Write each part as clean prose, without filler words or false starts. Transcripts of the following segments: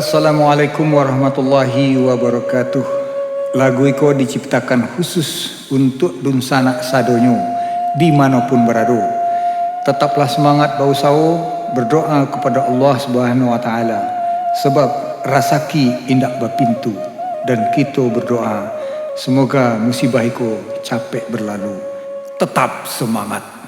Assalamualaikum warahmatullahi wabarakatuh. Lagu iko diciptakan khusus untuk dun sanak sadonyo dimanapun berada. Tetaplah semangat bau sao, berdoa kepada Allah Subhanahu wa taala sebab rasaki indak berpintu, dan kita berdoa semoga musibah iko capek berlalu. Tetap semangat.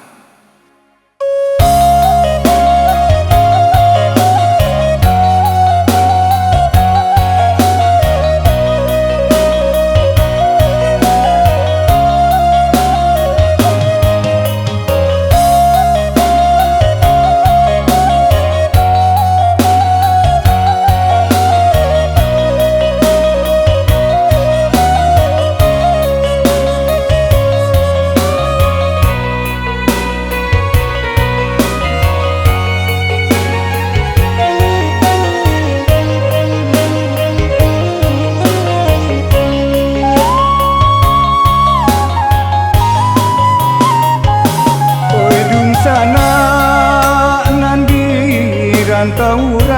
Tauran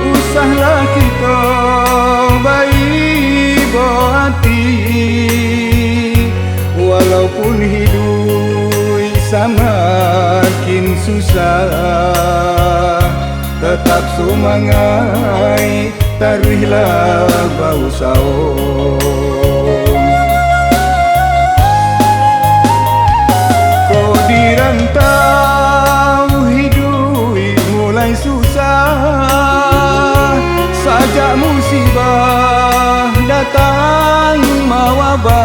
usahlah kita baik hati, walaupun hidup semakin susah, tetap semangat taruhlah bau sao. Kau dirantau susah, sajak musibah datang mawabah,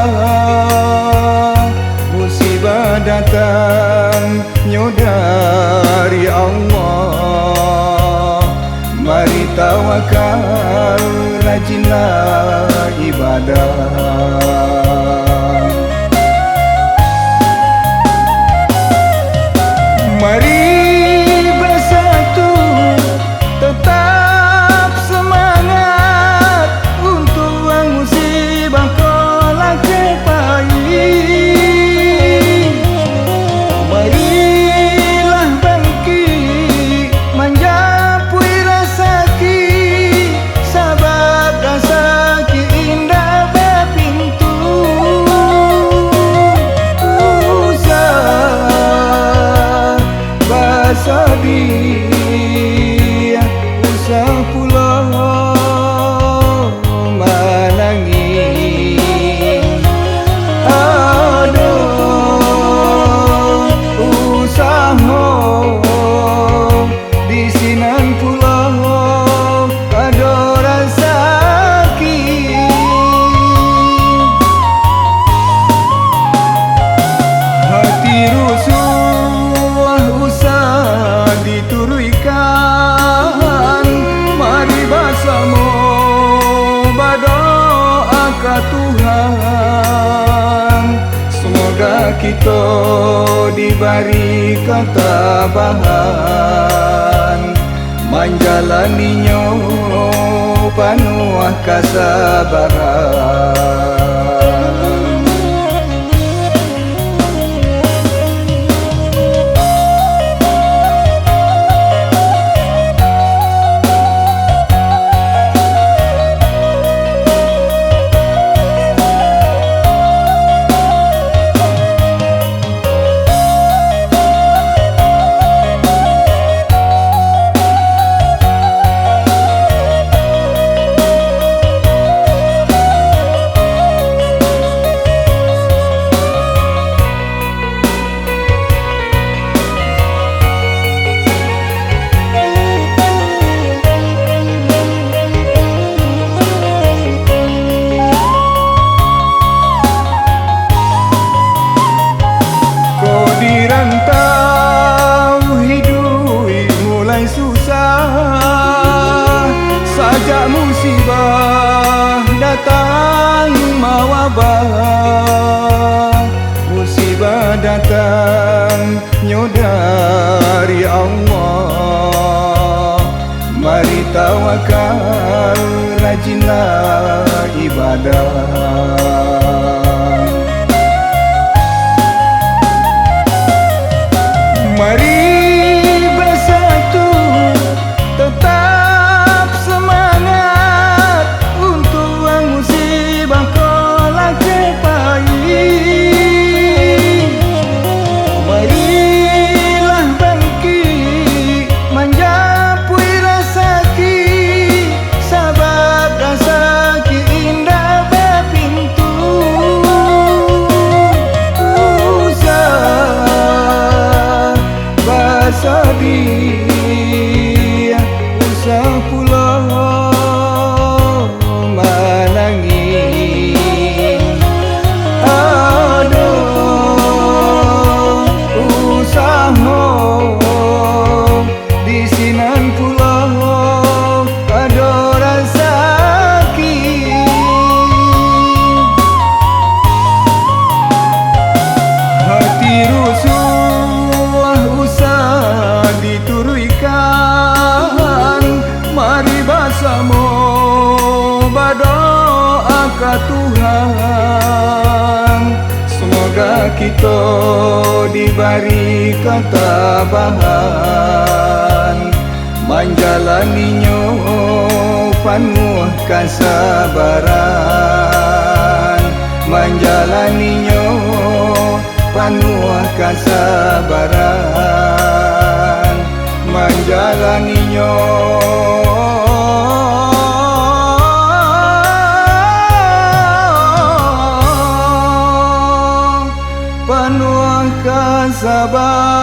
musibah datang nyo dari Allah. Mari tawakal, rajinlah ibadah. Mari sedih, usah pulang menangis. Aduh, usah di sinan pulang, aduh rasa sakit. Hati rusuh usah diturunkan, mari bersama berdoa ke Tuhan. Semoga kita diberi ketabahan, menjalaninya penuh kesabaran. Sajak musibah datang mawabah, musibah datang nyo dari Allah. Mari tawakal, rajinlah ibadah. Mari bersatu tetap kita diberi ketabahan, menjalaninya penuh kesabaran, menjalaninya penuh kesabaran, menjalaninya penuh kesabaran.